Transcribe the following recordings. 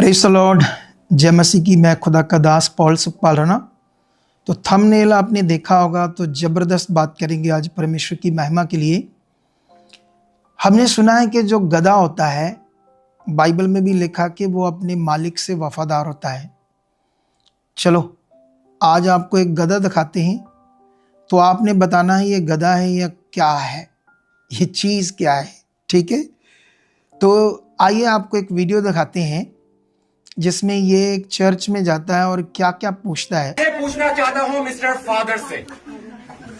Praise the Lord. जय मसीह की। मैं खुदा का दास पॉल सुखपाल राणा। तो थंबनेल आपने देखा होगा, तो ज़बरदस्त बात करेंगे आज परमेश्वर की महिमा के लिए। हमने सुना है कि जो गधा होता है, बाइबल में भी लिखा कि वो अपने मालिक से वफादार होता है। चलो आज आपको एक गधा दिखाते हैं, तो आपने बताना है ये गधा है या क्या है, ये चीज़ क्या है। ठीक है, तो आइए आपको एक वीडियो दिखाते हैं जिसमें ये एक चर्च में जाता है और क्या क्या पूछता है। मैं पूछना चाहता हूँ मिस्टर फादर से,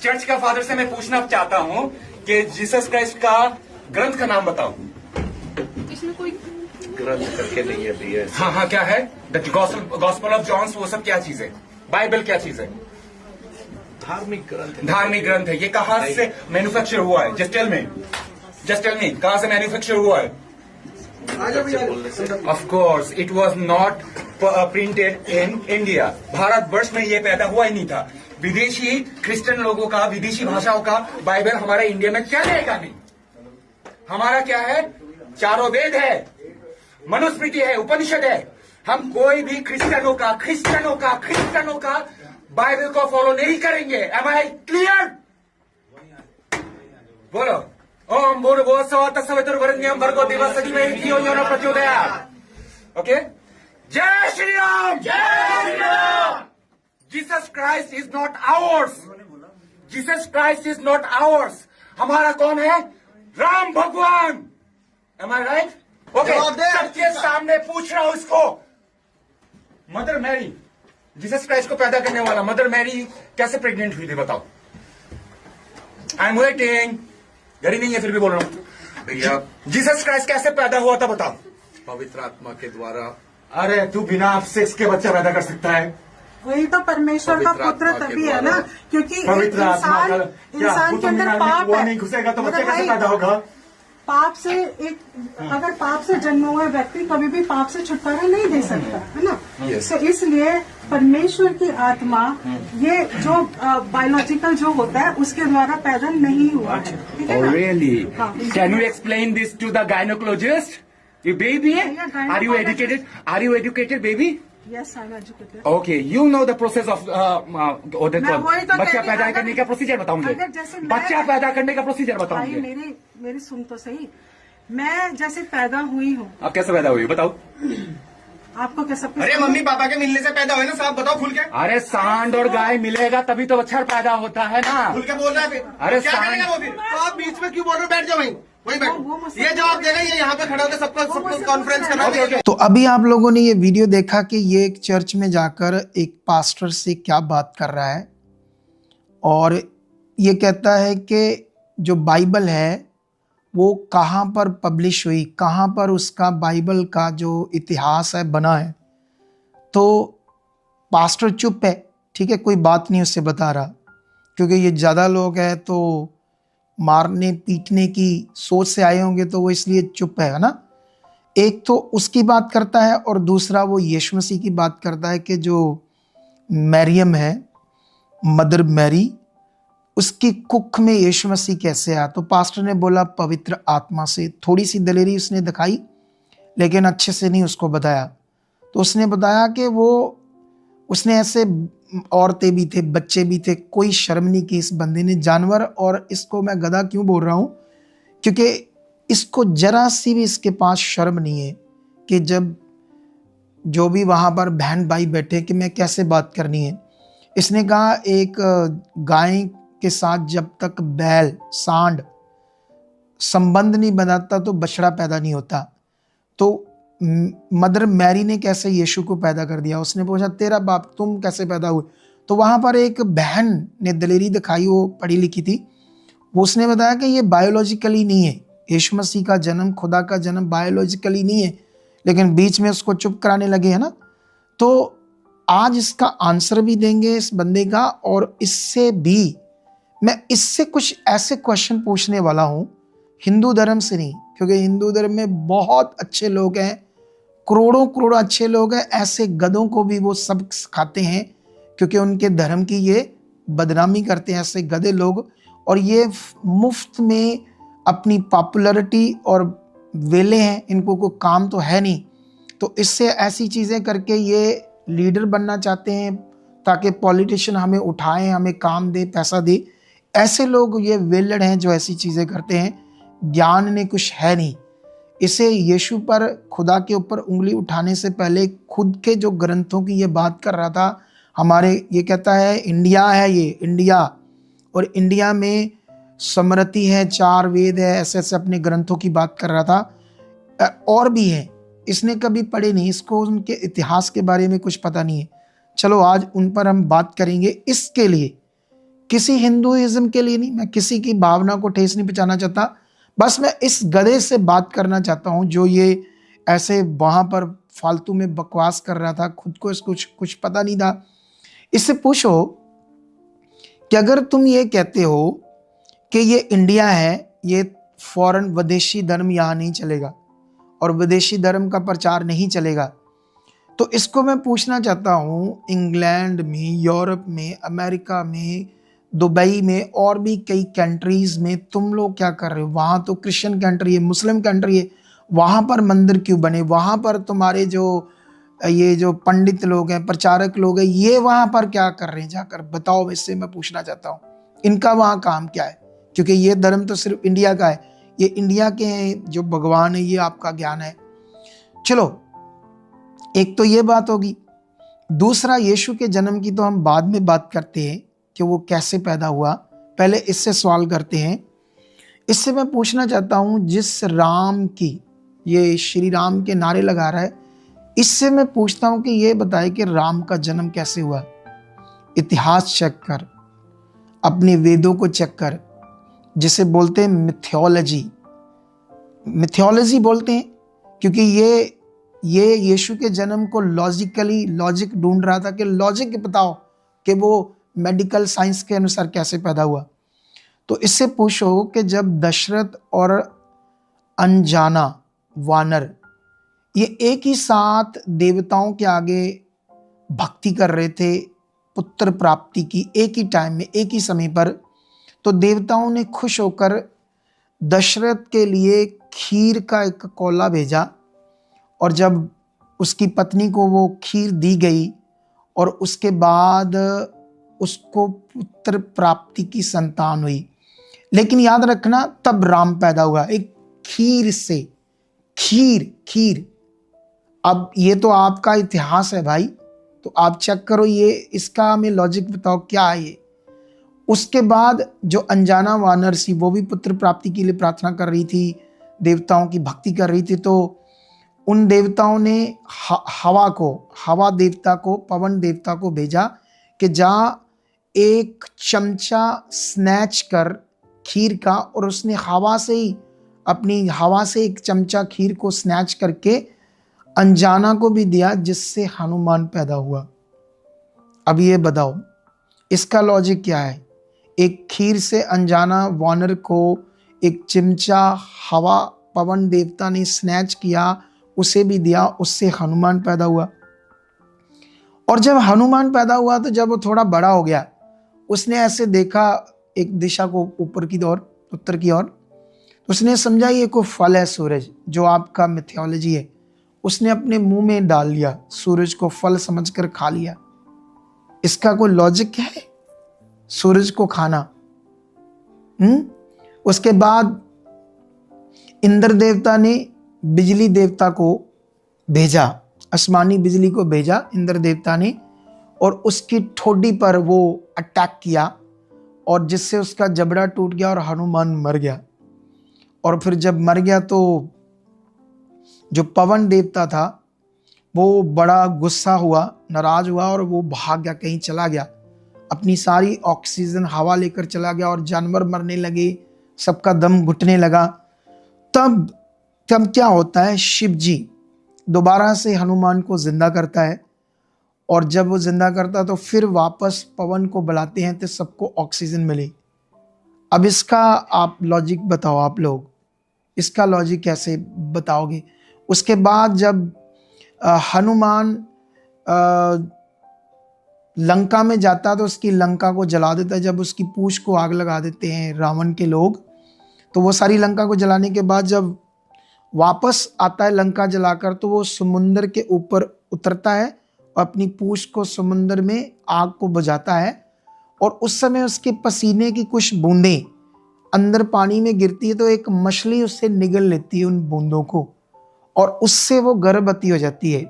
चर्च का फादर से मैं पूछना चाहता हूँ कि जीसस क्राइस्ट का ग्रंथ का नाम बताओ। इसमें कोई ग्रंथ करके नहीं है भैया। हाँ, क्या है? द गॉस्पेल ऑफ जॉन्स, वो सब क्या चीज है? बाइबल क्या चीज है? धार्मिक ग्रंथ। धार्मिक ग्रंथ है। ये कहाँ से मैन्युफैक्चर हुआ है? जस्ट टेल मी कहाँ से मैन्युफैक्चर हुआ है? Of course, it was not printed in India. Bharatvarsh में ये पैदा हुआ ही नहीं था। विदेशी क्रिश्चियन लोगों का, विदेशी भाषाओं का बाइबल हमारे इंडिया में क्या रहेगा? नहीं। हमारा क्या है? चारों वेद है, मनुस्मृति है, उपनिषद है। हम कोई भी क्रिश्चियनों का बाइबल को फॉलो नहीं करेंगे। Am I clear? बोलो। ओम भूर्भुवस्सुवः तत्सवितुर्वरेण्यं भर्गो देवस्य धीमहि धियो यो न प्रचोदयात्। ओके, जय Shri Ram. Jesus Christ is not hours. Jesus Christ is not hours. हमारा कौन है? राम भगवान। Am I right? ओके, सबके सामने पूछ रहा हूं इसको। मदर मैरी, जीसस क्राइस्ट को पैदा करने वाला मदर मैरी कैसे प्रेग्नेंट हुई थी? बताओ। I am waiting. घड़ी नहीं है फिर भी बोल रहा हूं भैया। जीसस क्राइस्ट कैसे पैदा हुआ था? बताओ। पवित्र आत्मा के द्वारा। अरे तू बिना आप सेक्स के बच्चा पैदा कर सकता है? वही तो परमेश्वर का पुत्र तभी है ना, क्योंकि पवित्र आत्मा का इंसान के अंदर पाप वो है। नहीं घुसेगा तो बच्चा मतलब कैसे भाई, पैदा होगा? पाप से अगर पाप से जन्म हुआ व्यक्ति कभी भी पाप से छुटकारा नहीं दे सकता है ना। तो इसलिए परमेश्वर की आत्मा ये जो बायोलॉजिकल जो होता है उसके द्वारा पैदा नहीं हुआ है। ठीक है ना? Really? हाँ। Can you explain this to the gynecologist? You baby? Yeah, Are you educated? Are you educated, baby? Yes, I'm educated. Okay, you know the process of मैं वही तो बच्चा कह रही पैदा हूँ, करने का प्रोसीजर बताओ मुझे। अगर जैसे मैं- बच्चा पैदा करने का प्रोसीजर बताओ भाई मुझे। मेरी सुन तो सही। मैं जैसे पैदा हुई हूँ, आप कैसे पैदा हुई बताओ? आपको क्या सब कुछ अरे मम्मी पापा के मिलने से पैदा हुए ना साहब, बताओ खुल के। अरे सांड और गाय मिलेगा तभी तो बच्चा पैदा होता है ना। खुल के बोल रहा है फिर। अरे क्या सांड- करेगा वो फिर? तो आप बीच में क्यों बोल रहे हो? बैठ जाओ वहीं वो बैठो। मुझसे- ये जवाब देगा, ये यहाँ पे खड़े होकर सबको मुझसे कॉन्फ्रेंस पूछ करना रहा है। होगा। तो अभी आप लोगों ने ये वीडियो देखा कि ये एक चर्च में जाकर एक पास्टर से क्या बात कर रहा है, और ये कहता है कि जो बाइबल है वो कहाँ पर पब्लिश हुई, कहाँ पर उसका बाइबल का जो इतिहास है बना है। तो पास्टर चुप है, ठीक है, कोई बात नहीं उससे बता रहा, क्योंकि ये ज़्यादा लोग हैं तो मारने पीटने की सोच से आए होंगे, तो वो इसलिए चुप है ना। एक तो उसकी बात करता है और दूसरा वो यीशु मसीह की बात करता है कि जो मरियम है, मदर मैरी, उसकी कुख में यीशु मसीह कैसे आया। तो पास्टर ने बोला पवित्र आत्मा से। थोड़ी सी दलेरी उसने दिखाई, लेकिन अच्छे से नहीं उसको बताया। तो उसने बताया कि उसने ऐसे औरतें भी थे, बच्चे भी थे, कोई शर्म नहीं की इस बंदे ने। जानवर, और इसको मैं गधा क्यों बोल रहा हूँ, क्योंकि इसको जरा सी भी इसके पास शर्म नहीं है कि जब जो भी वहाँ पर बहन भाई बैठे कि मैं कैसे बात करनी है। इसने कहा एक गाय के साथ जब तक बैल सांड संबंध नहीं बनाता तो बछड़ा पैदा नहीं होता। तो मदर मैरी ने कैसे यीशु को पैदा कर दिया। उसने पूछा तेरा बाप, तुम कैसे पैदा हुए। तो वहाँ पर एक बहन ने दलेरी दिखाई, वो पढ़ी लिखी थी, वो उसने बताया कि ये बायोलॉजिकली नहीं है, यीशु मसीह का जन्म, खुदा का जन्म बायोलॉजिकली नहीं है, लेकिन बीच में उसको चुप कराने लगे है ना। तो आज इसका आंसर भी देंगे इस बंदे का, और इससे भी मैं इससे कुछ ऐसे क्वेश्चन पूछने वाला हूँ, हिंदू धर्म से नहीं, क्योंकि हिंदू धर्म में बहुत अच्छे लोग हैं, करोड़ों करोड़ अच्छे लोग हैं। ऐसे गधों को भी वो सब सिखाते हैं, क्योंकि उनके धर्म की ये बदनामी करते हैं ऐसे गधे लोग, और ये मुफ्त में अपनी पॉपुलैरिटी और वेले हैं, इनको कोई काम तो है नहीं, तो इससे ऐसी चीज़ें करके ये लीडर बनना चाहते हैं ताकि पॉलिटिशियन हमें उठाएं, हमें काम दे, पैसा दे। ऐसे लोग ये वेल्लड़ हैं जो ऐसी चीज़ें करते हैं। ज्ञान ने कुछ है नहीं। इसे यीशु पर, खुदा के ऊपर उंगली उठाने से पहले खुद के जो ग्रंथों की ये बात कर रहा था। हमारे ये कहता है इंडिया है, ये इंडिया, और इंडिया में स्मृति है, 4 वेद है, ऐसे ऐसे अपने ग्रंथों की बात कर रहा था। और भी है, इसने कभी पढ़े नहीं, इसको उनके इतिहास के बारे में कुछ पता नहीं है। चलो आज उन पर हम बात करेंगे। इसके लिए किसी हिंदुइज्म के लिए नहीं, मैं किसी की भावना को ठेस नहीं पहुंचाना चाहता, बस मैं इस गधे से बात करना चाहता हूं जो ये ऐसे वहां पर फालतू में बकवास कर रहा था, खुद को कुछ पता नहीं था। इससे पूछो कि अगर तुम ये कहते हो कि ये इंडिया है, ये फॉरेन विदेशी धर्म यहाँ नहीं चलेगा और विदेशी धर्म का प्रचार नहीं चलेगा, तो इसको मैं पूछना चाहता हूँ, इंग्लैंड में, यूरोप में, अमेरिका में, दुबई में और भी कई कंट्रीज में तुम लोग क्या कर रहे हो? वहाँ तो क्रिश्चियन कंट्री है, मुस्लिम कंट्री है, वहाँ पर मंदिर क्यों बने? वहाँ पर तुम्हारे ये जो पंडित लोग हैं, प्रचारक लोग हैं, ये वहाँ पर क्या कर रहे हैं जाकर? बताओ, इससे मैं पूछना चाहता हूँ, इनका वहाँ काम क्या है? क्योंकि ये धर्म तो सिर्फ इंडिया का है, ये इंडिया के हैं जो भगवान है, ये आपका ज्ञान है। चलो, एक तो ये बात होगी। दूसरा, यीशु के जन्म की तो हम बाद में बात करते हैं कि वो कैसे पैदा हुआ, पहले इससे सवाल करते हैं। इससे मैं पूछना चाहता हूं, जिस राम की ये श्री राम के नारे लगा रहा है, इससे मैं पूछता हूं कि ये बताए कि राम का जन्म कैसे हुआ। इतिहास चेक कर, अपने वेदों को चेक कर, जिसे बोलते हैं मिथोलॉजी बोलते हैं, क्योंकि ये यीशु के जन्म को लॉजिक ढूंढ रहा था कि लॉजिक बताओ कि वो मेडिकल साइंस के अनुसार कैसे पैदा हुआ। तो इससे पूछो कि जब दशरथ और अनजाना वानर ये एक ही साथ देवताओं के आगे भक्ति कर रहे थे पुत्र प्राप्ति की, एक ही टाइम में, एक ही समय पर, तो देवताओं ने खुश होकर दशरथ के लिए खीर का एक कौला भेजा, और जब उसकी पत्नी को वो खीर दी गई और उसके बाद उसको पुत्र प्राप्ति की संतान हुई। लेकिन याद रखना, तब राम पैदा हुआ, एक खीर से। खीर अब ये तो आपका इतिहास है भाई, तो आप चेक करो, ये इसका हमें लॉजिक बताओ क्या है ये। उसके बाद जो अनजाना वानर सी, वो भी पुत्र प्राप्ति के लिए प्रार्थना कर रही थी, देवताओं की भक्ति कर रही थी। तो उन देवताओं ने हवा देवता को, पवन देवता को भेजा कि जा एक चमचा स्नैच कर खीर का, और उसने अपनी हवा से एक चमचा खीर को स्नैच करके अनजाना को भी दिया, जिससे हनुमान पैदा हुआ। अब ये बताओ, इसका लॉजिक क्या है? एक खीर से अनजाना वानर को एक चिमचा हवा पवन देवता ने स्नैच किया, उसे भी दिया, उससे हनुमान पैदा हुआ। और जब हनुमान पैदा हुआ तो जब वो थोड़ा बड़ा हो गया, उसने ऐसे देखा एक दिशा को, ऊपर की ओर, उत्तर की ओर, उसने समझा ये कोई फल है सूरज, जो आपका मिथोलॉजी है, उसने अपने मुंह में डाल लिया, सूरज को फल समझकर खा लिया। इसका कोई लॉजिक क्या है सूरज को खाना? उसके बाद इंद्र देवता ने बिजली देवता को भेजा, आसमानी बिजली को भेजा इंद्र देवता ने, और उसकी ठोडी पर वो अटैक किया, और जिससे उसका जबड़ा टूट गया और हनुमान मर गया। और फिर जब मर गया तो जो पवन देवता था वो बड़ा गुस्सा हुआ, नाराज हुआ, और वो भाग गया, कहीं चला गया, अपनी सारी ऑक्सीजन हवा लेकर चला गया, और जानवर मरने लगे, सबका दम घुटने लगा। तब क्या होता है, शिव जी दोबारा से हनुमान को जिंदा करता है, और जब वो जिंदा करता तो फिर वापस पवन को बुलाते हैं तो सबको ऑक्सीजन मिले। अब इसका आप लॉजिक बताओ, आप लोग इसका लॉजिक कैसे बताओगे? उसके बाद जब हनुमान लंका में जाता तो उसकी लंका को जला देता है। जब उसकी पूंछ को आग लगा देते हैं रावण के लोग, तो वो सारी लंका को जलाने के बाद जब वापस आता है लंका जलाकर, तो वो समुंदर के ऊपर उतरता है और अपनी पूंछ को समुंदर में आग को बुझाता है, और उस समय उसके पसीने की कुछ बूंदें अंदर पानी में गिरती है, तो एक मछली उससे निगल लेती है उन बूंदों को, और उससे वो गर्भवती हो जाती है।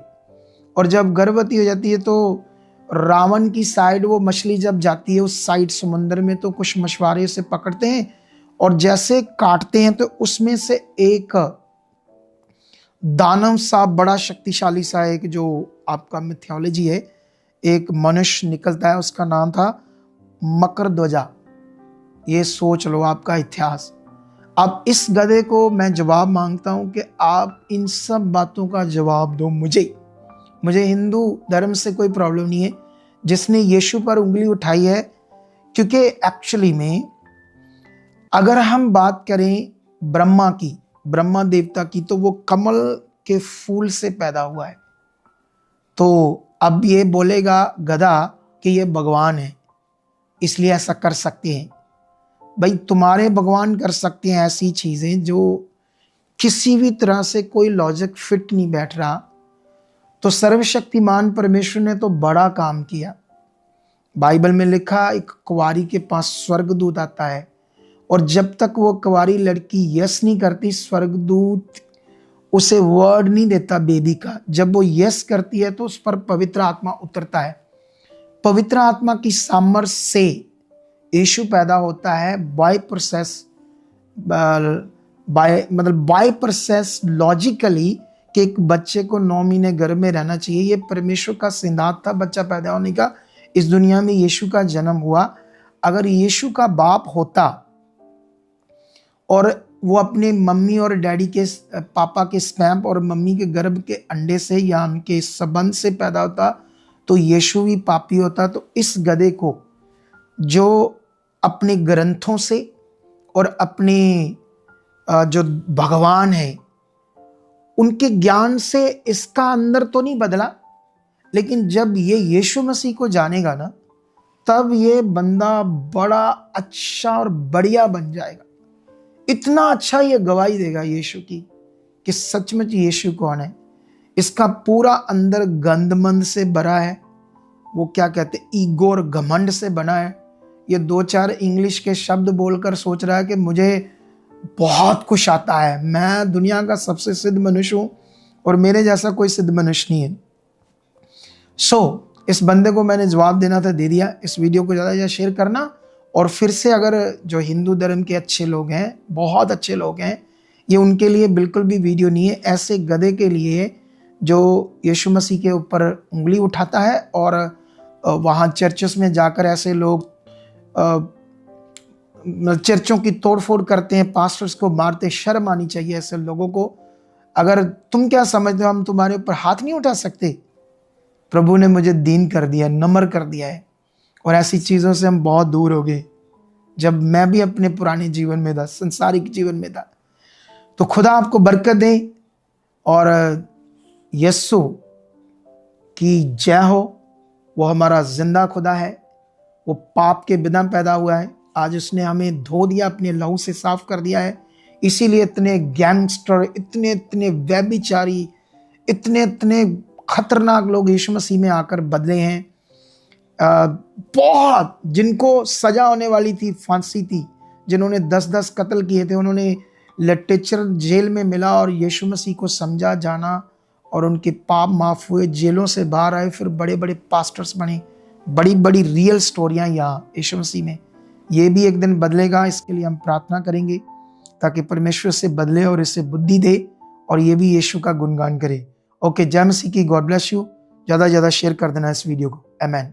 और जब गर्भवती हो जाती है तो रावण की साइड वो मछली जब जाती है उस साइड समुंदर में, तो कुछ मछुआरे उसे पकड़ते हैं और जैसे काटते हैं तो उसमें से एक दानव सा बड़ा शक्तिशाली सा एक जो आपका मिथोलॉजी है, एक मनुष्य निकलता है, उसका नाम था मकरध्वजा। ये सोच लो आपका इतिहास। अब इस गधे को मैं जवाब मांगता हूं कि आप इन सब बातों का जवाब दो मुझे हिंदू धर्म से कोई प्रॉब्लम नहीं है जिसने यीशु पर उंगली उठाई है, क्योंकि एक्चुअली में अगर हम बात करें ब्रह्मा देवता की, तो वो कमल के फूल से पैदा हुआ है। तो अब ये बोलेगा गधा कि ये भगवान है इसलिए ऐसा कर सकते हैं। भाई तुम्हारे भगवान कर सकते हैं ऐसी चीजें जो किसी भी तरह से कोई लॉजिक फिट नहीं बैठ रहा, तो सर्वशक्तिमान परमेश्वर ने तो बड़ा काम किया। बाइबल में लिखा एक कुंवारी के पास स्वर्गदूत आता है, और जब तक वो कुंवारी लड़की यस नहीं करती, स्वर्गदूत उसे वर्ड नहीं देता बेबी का। जब वो यस करती है तो उस पर पवित्र आत्मा उतरता है। पवित्र आत्मा की सामर्थ्य से यीशु पैदा होता है बाय प्रोसेस लॉजिकली, कि एक बच्चे को 9 महीने गर्भ में रहना चाहिए। ये परमेश्वर का सिद्धांत था बच्चा पैदा होने का। इस दुनिया में यीशु का जन्म हुआ। अगर यीशु का बाप होता और वो अपने मम्मी और डैडी के पापा के स्पैम और मम्मी के गर्भ के अंडे से या उनके संबंध से पैदा होता, तो यीशु भी पापी होता। तो इस गधे को जो अपने ग्रंथों से और अपने जो भगवान है उनके ज्ञान से इसका अंदर तो नहीं बदला, लेकिन जब ये यीशु मसीह को जानेगा ना, तब ये बंदा बड़ा अच्छा और बढ़िया बन जाएगा। इतना अच्छा ये गवाही देगा यीशु की कि सचमुच यीशु कौन है। इसका पूरा अंदर गंदमंद से भरा है, वो क्या कहते हैं, ईगो और घमंड से बना है। ये 2-4 इंग्लिश के शब्द बोलकर सोच रहा है कि मुझे बहुत कुछ आता है, मैं दुनिया का सबसे सिद्ध मनुष्य हूं और मेरे जैसा कोई सिद्ध मनुष्य नहीं है। इस बंदे को मैंने जवाब देना था, दे दिया। इस वीडियो को ज़्यादा से ज़्यादा शेयर करना, और फिर से अगर जो हिंदू धर्म के अच्छे लोग हैं, बहुत अच्छे लोग हैं, ये उनके लिए बिल्कुल भी वीडियो नहीं है। ऐसे गधे के लिए जो यीशु मसीह के ऊपर उंगली उठाता है और वहाँ चर्चेस में जाकर ऐसे लोग चर्चों की तोड़फोड़ करते हैं, पास्टर्स को मारते। शर्म आनी चाहिए ऐसे लोगों को। अगर तुम क्या समझते हो हम तुम्हारे ऊपर हाथ नहीं उठा सकते? प्रभु ने मुझे दीन कर दिया, नम्र कर दिया है, और ऐसी चीज़ों से हम बहुत दूर हो गए। जब मैं भी अपने पुराने जीवन में था, संसारिक जीवन में था। तो खुदा आपको बरकत दे और यीशु की जय हो। वो हमारा जिंदा खुदा है, वो पाप के बिना पैदा हुआ है। आज उसने हमें धो दिया, अपने लहू से साफ कर दिया है। इसीलिए इतने गैंगस्टर, इतने व्यभिचारी, इतने खतरनाक लोग यीशु मसीह में आकर बदले हैं। बहुत जिनको सजा होने वाली थी, फांसी थी, जिन्होंने 10-10 कत्ल किए थे, उन्होंने लिटरेचर जेल में मिला और यीशु मसीह को समझा जाना और उनके पाप माफ हुए, जेलों से बाहर आए, फिर बड़े बड़े पास्टर्स बने। बड़ी बड़ी रियल स्टोरियां यहाँ यीशु मसीह में। ये भी एक दिन बदलेगा, इसके लिए हम प्रार्थना करेंगे ताकि परमेश्वर से बदले और इसे बुद्धि दे और ये भी यीशु का गुणगान करे। ओके, जय मसीह की। God bless you. ज़्यादा से ज़्यादा शेयर कर देना इस वीडियो को। आमेन।